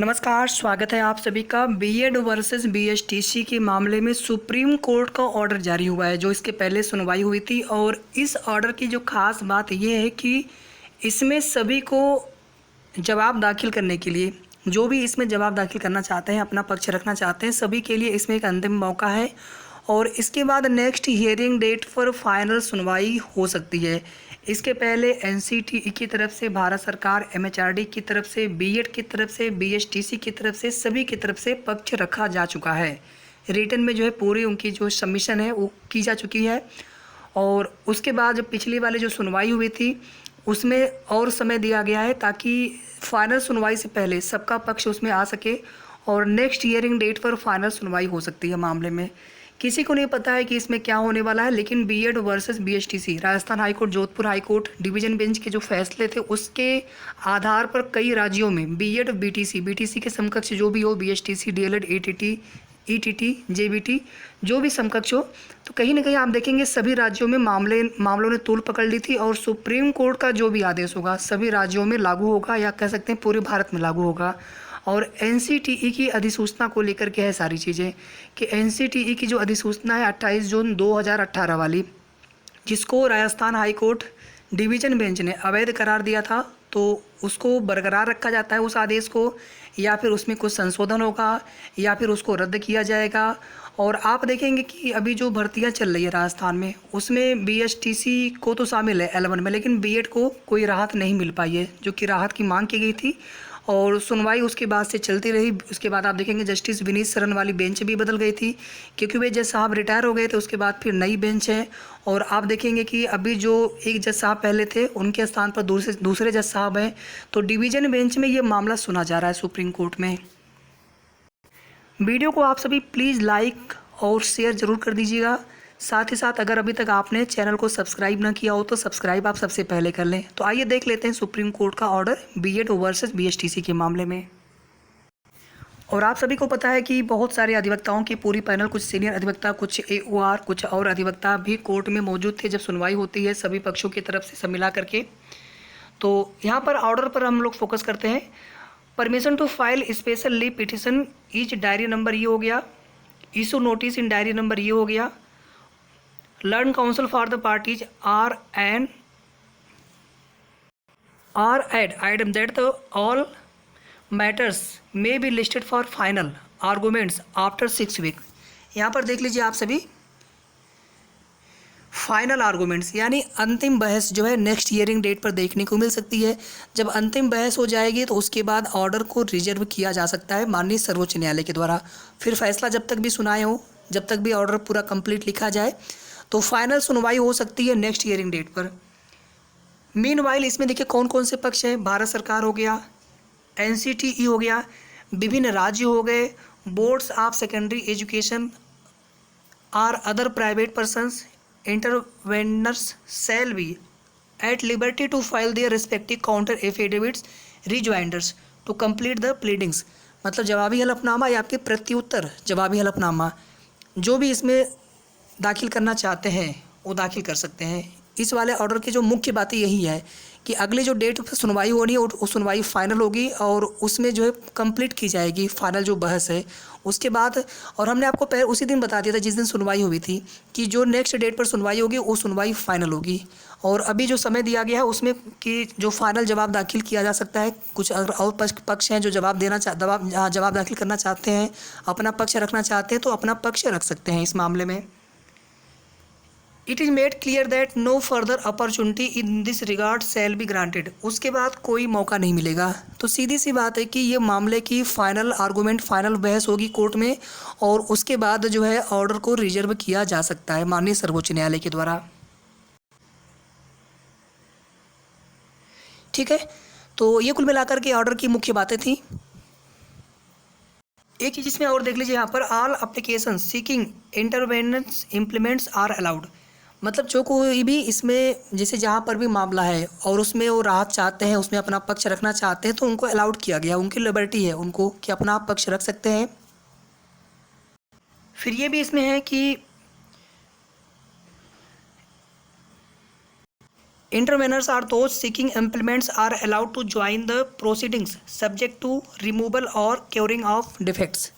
नमस्कार, स्वागत है आप सभी का। बीएड वर्सेस बीएसटीसी के मामले में सुप्रीम कोर्ट का ऑर्डर जारी हुआ है, जो इसके पहले सुनवाई हुई थी। और इस ऑर्डर की जो खास बात ये है कि इसमें सभी को जवाब दाखिल करने के लिए, जो भी इसमें जवाब दाखिल करना चाहते हैं, अपना पक्ष रखना चाहते हैं, सभी के लिए इसमें एक अंतिम मौका है। और इसके बाद नेक्स्ट हियरिंग डेट पर फाइनल सुनवाई हो सकती है। इसके पहले एनसीटीई की तरफ से, भारत सरकार, एमएचआरडी की तरफ से, बीएड की तरफ से, बीएसटीसी की तरफ से, सभी की तरफ से पक्ष रखा जा चुका है। रिटन में जो है पूरी उनकी जो सबमिशन है वो की जा चुकी है। और उसके बाद जो पिछली वाली जो सुनवाई हुई थी उसमें और समय दिया गया है, ताकि फाइनल सुनवाई से पहले सबका पक्ष उसमें आ सके और नेक्स्ट हियरिंग डेट पर फाइनल सुनवाई हो सकती है मामले में। किसी को नहीं पता है कि इसमें क्या होने वाला है, लेकिन B Ed versus BSTC, Rajasthan high court, Jodhpur high court division bench के जो फैसले थे उसके आधार पर कई राज्यों में बीएड, बीटीसी के समकक्ष जो भी हो, BSTC, DElEd, ATT, ETT, JBT, जो भी समकक्ष हो, तो कहीं ना कहीं आप देखेंगे सभी राज्यों में मामलों ने तूल पकड़ ली थी। और सुप्रीम कोर्ट का जो भी आदेश होगा सभी राज्यों में लागू होगा, या कह सकते हैं पूरे भारत में लागू होगा। और एनसीटीई की अधिसूचना को लेकर के है सारी चीज़ें, कि एनसीटीई की जो अधिसूचना है 28 जून 2018 वाली, जिसको Rajasthan high court division bench ने अवैध करार दिया था, तो उसको बरकरार रखा जाता है उस आदेश को, या फिर उसमें कुछ संशोधन होगा, या फिर उसको रद्द किया जाएगा। और आप देखेंगे कि अभी जो भर्तियां चल रही है राजस्थान में, उसमें बीएसटीसी को तो शामिल है L1 में, लेकिन बीएड को कोई राहत नहीं मिल पाई है, जो कि राहत की मांग की गई थी। और सुनवाई उसके बाद से चलती रही। उसके बाद आप देखेंगे जस्टिस विनीत शरण वाली बेंच भी बदल गई थी, क्योंकि वे जज साहब रिटायर हो गए थे। उसके बाद फिर नई बेंच है। और आप देखेंगे कि अभी जो एक जज साहब पहले थे उनके स्थान पर दूसरे जज साहब हैं। तो डिवीज़न बेंच में ये मामला सुना जा रहा है सुप्रीम कोर्ट में। वीडियो को आप सभी प्लीज़ लाइक और शेयर ज़रूर कर दीजिएगा। साथ ही साथ अगर अभी तक आपने चैनल को सब्सक्राइब ना किया हो तो सब्सक्राइब आप सबसे पहले कर लें। तो आइए देख लेते हैं सुप्रीम कोर्ट का ऑर्डर बीएड वर्सेस बीएसटीसी के मामले में। और आप सभी को पता है कि बहुत सारे अधिवक्ताओं की पूरी पैनल, कुछ सीनियर अधिवक्ता, कुछ एओआर, कुछ और अधिवक्ता भी कोर्ट में मौजूद थे जब सुनवाई होती है सभी पक्षों की तरफ से सब मिला करके। तो यहाँ पर ऑर्डर पर हम लोग फोकस करते हैं। Permission to file special leave petition each diary number ये हो गया। Issue notice in diary number ये हो गया। Learn counsel for the parties are ad item that the all matters may be listed for final arguments after 6 week. यहाँ पर देख लीजिए आप सभी, फाइनल आर्गूमेंट्स यानी अंतिम बहस जो है नेक्स्ट हियरिंग डेट पर देखने को मिल सकती है। जब अंतिम बहस हो जाएगी तो उसके बाद ऑर्डर को रिजर्व किया जा सकता है माननीय सर्वोच्च न्यायालय के द्वारा। फिर फैसला जब तक भी सुनाए हो, जब तक भी ऑर्डर पूरा कंप्लीट लिखा जाए, तो फाइनल सुनवाई हो सकती है नेक्स्ट हियरिंग डेट पर। मीनवाइल इसमें देखिए कौन कौन से पक्ष हैं। भारत सरकार हो गया, एनसीटीई हो गया, विभिन्न राज्य हो गए, boards of secondary education or other private persons interveners shall be at liberty to file their respective counter affidavits rejoinders to complete the pleadings. मतलब जवाबी हलफनामा या आपके प्रत्युत्तर जवाबी हलफनामा जो भी इसमें दाखिल करना चाहते हैं वो दाखिल कर सकते हैं। इस वाले ऑर्डर की जो मुख्य बात यही है कि अगली जो डेट पर सुनवाई होनी है वो सुनवाई फाइनल होगी और उसमें जो है कंप्लीट की जाएगी फाइनल जो बहस है उसके बाद। और हमने आपको पहले उसी दिन बता दिया था जिस दिन सुनवाई हुई थी कि जो नेक्स्ट डेट पर सुनवाई होगी वो सुनवाई फाइनल होगी। और अभी जो समय दिया गया है उसमें कि जो फाइनल जवाब दाखिल किया जा सकता है। कुछ अगर और पक्ष हैं जो जवाब दाखिल करना चाहते हैं, अपना पक्ष रखना चाहते हैं, तो अपना पक्ष रख सकते हैं इस मामले में। It is made clear that no further opportunity in this regard shall be granted. उसके बाद कोई मौका नहीं मिलेगा। तो सीधी सी बात है कि ये मामले की फाइनल आर्गूमेंट, फाइनल बहस होगी कोर्ट में, और उसके बाद जो है ऑर्डर को रिजर्व किया जा सकता है माननीय सर्वोच्च न्यायालय के द्वारा। ठीक है, तो ये कुल मिलाकर के ऑर्डर की मुख्य बातें थी। एक चीज़ इसमें और देख लीजिए, यहाँ पर all application seeking intervention implements are allowed. मतलब जो कोई भी इसमें जैसे जहाँ पर भी मामला है और उसमें वो राहत चाहते हैं, उसमें अपना पक्ष रखना चाहते हैं, तो उनको अलाउड किया गया, उनकी लिबर्टी है उनको कि अपना पक्ष रख सकते हैं। फिर ये भी इसमें है कि Interveners are those seeking employments are allowed to join the proceedings subject to removal or curing of defects।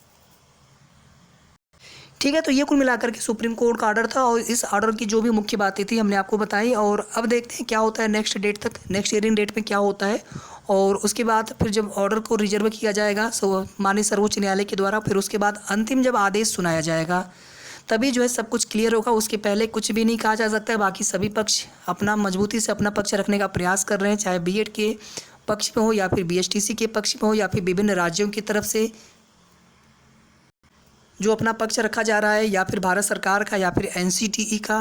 ठीक है, तो ये कुल मिलाकर के सुप्रीम कोर्ट का ऑर्डर था और इस ऑर्डर की जो भी मुख्य बातें थी हमने आपको बताई। और अब देखते हैं क्या होता है नेक्स्ट डेट तक, नेक्स्ट हियरिंग डेट में क्या होता है। और उसके बाद फिर जब ऑर्डर को रिजर्व किया जाएगा माननीय सर्वोच्च न्यायालय के द्वारा, फिर उसके बाद अंतिम जब आदेश सुनाया जाएगा तभी जो है सब कुछ क्लियर होगा। उसके पहले कुछ भी नहीं कहा जा सकता है। बाकी सभी पक्ष अपना मजबूती से अपना पक्ष रखने का प्रयास कर रहे हैं, चाहे बीएड के पक्ष में हो या फिर बीएचटीसी के पक्ष में हो या फिर विभिन्न राज्यों की तरफ से जो अपना पक्ष रखा जा रहा है, या फिर भारत सरकार का या फिर एनसीटीई का।